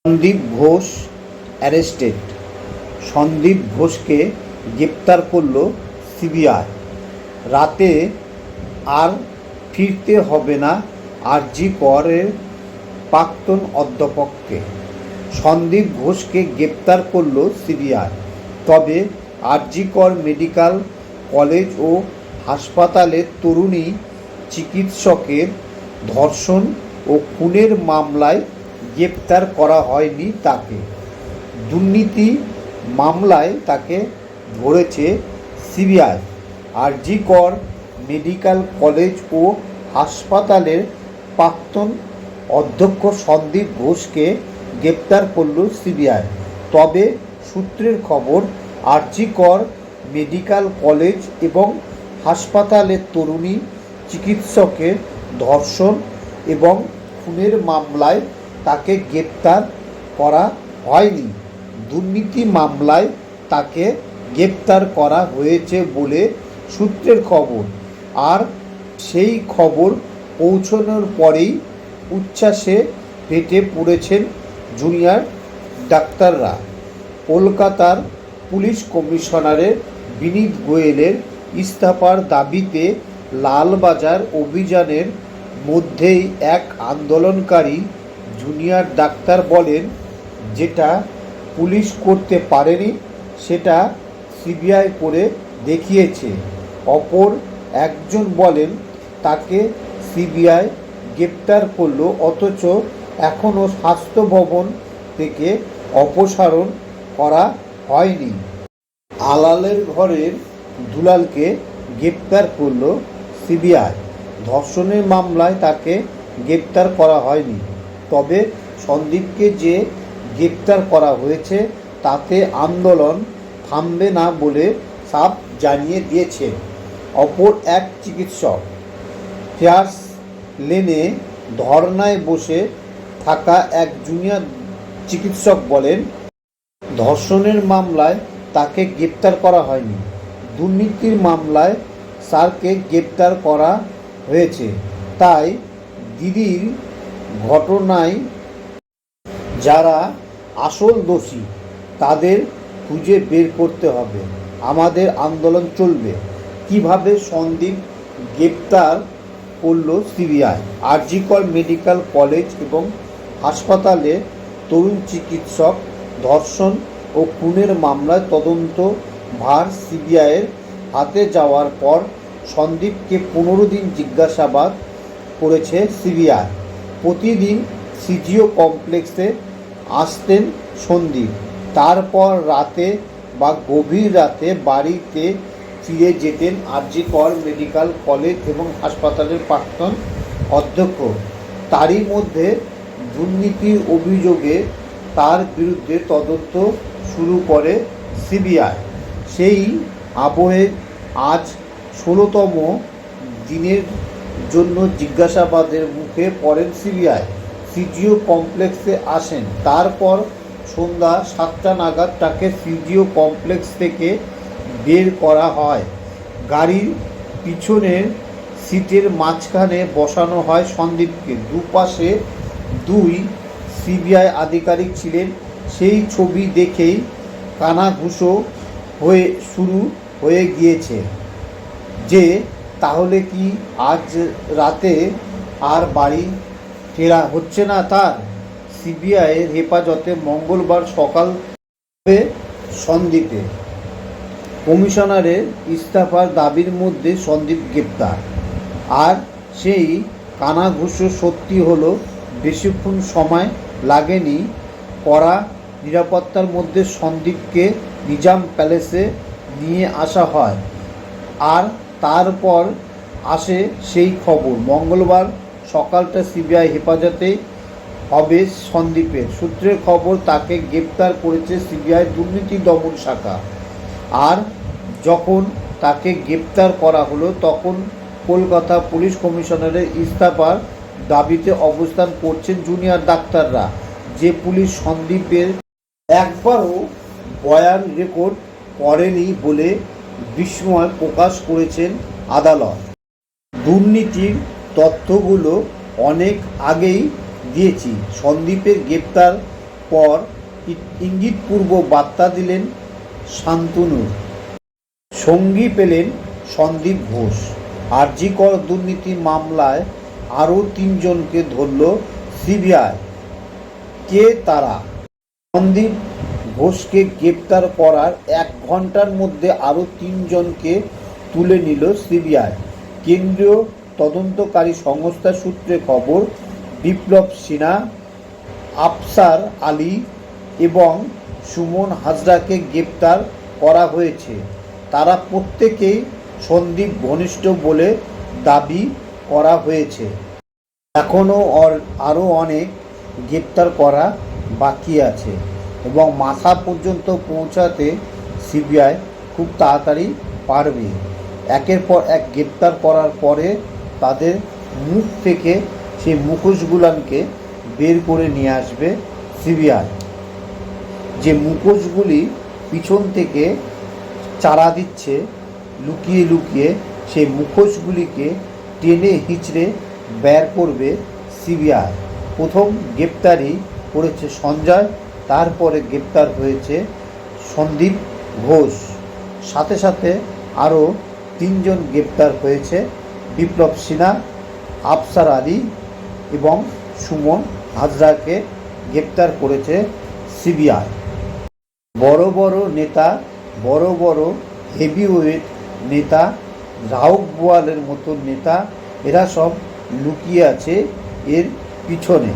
Sandeep Ghosh arrested. Sandeep ঘোষকে গ্রেপ্তার করল সিবিআই। রাতে আর ফিরতে হবে না আরজি করের প্রাক্তন অধ্যাপককে। সন্দীপ ঘোষকে গ্রেপ্তার করল সিবিআই। তবে আরজি কর মেডিকেল কলেজ ও হাসপাতালের তরুণী চিকিৎসকের ধর্ষণ ও খুনের মামলায় গ্রেপ্তার করা হয়নি তাকে। দুর্নীতি মামলায় তাকে ধরেছে সিবিআই। আরজি কর মেডিকেল কলেজ ও হাসপাতালের প্রাক্তন অধ্যক্ষ সন্দীপ ঘোষকে গ্রেপ্তার করল সিবিআই। তবে সূত্রের খবর, আরজি কর মেডিকেল কলেজ এবং হাসপাতালের তরুণী চিকিৎসকের ধর্ষণ এবং খুনের মামলায় তাকে গ্রেপ্তার করা হয়নি। দুর্নীতি মামলায় তাকে গ্রেপ্তার করা হয়েছে বলে সূত্রের খবর। আর সেই খবর পৌঁছানোর পরেই উচ্ছ্বাসে ফেটে পড়েছেন জুনিয়র ডাক্তাররা। কলকাতার পুলিশ কমিশনারের বিনীত গোয়েলের ইস্তফার দাবিতে লালবাজার অভিযানের মধ্যেই এক আন্দোলনকারী জুনিয়র ডাক্তার বলেন, যেটা পুলিশ করতে পারেনি সেটা সিবিআই করে দেখিয়েছে। অপর একজন বলেন, তাকে সিবিআই গ্রেপ্তার করলো অথচ এখনও স্বাস্থ্য ভবন থেকে অপসারণ করা হয়নি। আলালের ঘরের দুলালকে গ্রেপ্তার করল সিবিআই। ধর্ষণের মামলায় তাকে গ্রেপ্তার করা হয়নি। তবে সন্দীপকে যে গ্রেপ্তার করা হয়েছে তাতে আন্দোলন থামবে না বলে সাফ জানিয়ে দিয়েছে। অপর এক চিকিৎসক ফেয়ার্স লেনে ধর্নায় বসে থাকা এক জুনিয়র চিকিৎসক বলেন, ধর্ষণের মামলায় তাকে গ্রেপ্তার করা হয়নি, দুর্নীতির মামলায় স্যারকে গ্রেপ্তার করা হয়েছে। তাই দিদির ঘটনায় যারা আসল দোষী তাদের খুঁজে বের করতে হবে। আমাদের আন্দোলন চলবে। কিভাবে সন্দীপ গ্রেপ্তার করল সিবিআই? আরজি কর মেডিকেল কলেজ এবং হাসপাতালে তরুণ চিকিৎসক ধর্ষণ ও খুনের মামলায় তদন্ত ভার সিবিআইয়ের হাতে যাওয়ার পর সন্দীপকে 15 দিন জিজ্ঞাসাবাদ করেছে সিবিআই। প্রতিদিন সিজিও কমপ্লেক্সে আসতেন সন্দীপ। তারপর রাতে বা গভীর রাতে বাড়িতে ফিরে যেতেন আরজি কর মেডিকেল কলেজ এবং হাসপাতালের প্রাক্তন অধ্যক্ষ। তারই মধ্যে দুর্নীতির অভিযোগে তার বিরুদ্ধে তদন্ত শুরু করে সিবিআই। সেই আবহে আজ 16তম দিনের জন্য জিজ্ঞাসাবাদের মুখে পড়েন সিবিআই। সিজিও কমপ্লেক্সে আসেন। তারপর সন্ধ্যা 7টা নাগাদ তাকে সিজিও কমপ্লেক্স থেকে বের করা হয়। গাড়ির পিছনের সিটের মাঝখানে বসানো হয় সন্দীপকে। দুপাশে 2 সিবিআই আধিকারিক ছিলেন। সেই ছবি দেখেই কানাঘুষো শুরু হয়ে গিয়েছে যে তাহলে কি আজ রাতে আর বাড়ি ফেরা হচ্ছে না তার। সিবিআইয়ের হেফাজতে মঙ্গলবার সকাল হবে সন্দীপের। কমিশনারের ইস্তফার দাবির মধ্যে সন্দীপ গ্রেপ্তার। আর সেই কানাঘুষো সত্যি হলো। বেশিক্ষণ সময় লাগেনি। কড়া নিরাপত্তার মধ্যে সন্দীপকে নিজাম প্যালেসে নিয়ে আসা হয়। আর তারপর আসে সেই খবর, মঙ্গলবার সকালটা সিবিআই হেফাজতে হবে সন্দীপের। সূত্রের খবর, তাকে গ্রেপ্তার করেছে সিবিআই দুর্নীতি দমন শাখা। আর যখন তাকে গ্রেপ্তার করা হলো তখন কলকাতা পুলিশ কমিশনারের ইস্তফার দাবিতে অবস্থান করছেন জুনিয়র ডাক্তাররা। যে পুলিশ সন্দীপের একবারও বয়ান রেকর্ড করেনি বলে বিস্ময় প্রকাশ করেছেন আদালত। দুর্নীতির তথ্যগুলো অনেক আগেই দিয়েছি। সন্দীপের গ্রেপ্তার পর ইঙ্গিতপূর্ব বার্তা দিলেন শান্তনুর। সঙ্গী পেলেন সন্দীপ ঘোষ। আরজি কর দুর্নীতি মামলায় আরও 3 জনকে ধরল সিবিআই। কে তারা? সন্দীপ ঘোষকে গ্রেপ্তার করার 1 ঘন্টার মধ্যে আরও 3 জনকে তুলে নিল সিবিআই। কেন্দ্রীয় তদন্তকারী সংস্থা সূত্রে খবর, বিপ্লব সিনহা, আফসার আলী এবং সুমন হাজরাকে গ্রেপ্তার করা হয়েছে। তারা প্রত্যেকেই সন্দীপ ঘনিষ্ঠ বলে দাবি করা হয়েছে। এখনও আরও অনেক গ্রেপ্তার করা বাকি আছে এবং মাথা পর্যন্ত পৌঁছাতে সিবিআই খুব তাড়াতাড়ি পারবে। একের পর এক গ্রেপ্তার করার পরে তাদের মুখ থেকে সেই মুখোশগুলোকে বের করে নিয়ে আসবে সিবিআই। যে মুখোশগুলি পিছন থেকে চারা দিচ্ছে লুকিয়ে লুকিয়ে, সেই মুখোশগুলিকে টেনে হিঁচড়ে বের করবে সিবিআই। প্রথম গ্রেপ্তারি করেছে সঞ্জয়, তারপরে গ্রেপ্তার হয়েছে সন্দীপ ঘোষ। সাথে সাথে আরও 3 জন গ্রেপ্তার হয়েছে, বিপ্লব সিনহা, আফসার আলী এবং সুমন হাজরাকে গ্রেপ্তার করেছে সিবিআই। বড় বড় নেতা, বড় বড় হেভিওয়েট নেতা, রাউফ বোয়ালের মতো নেতা, এরা সব লুকিয়ে আছে এর পিছনে।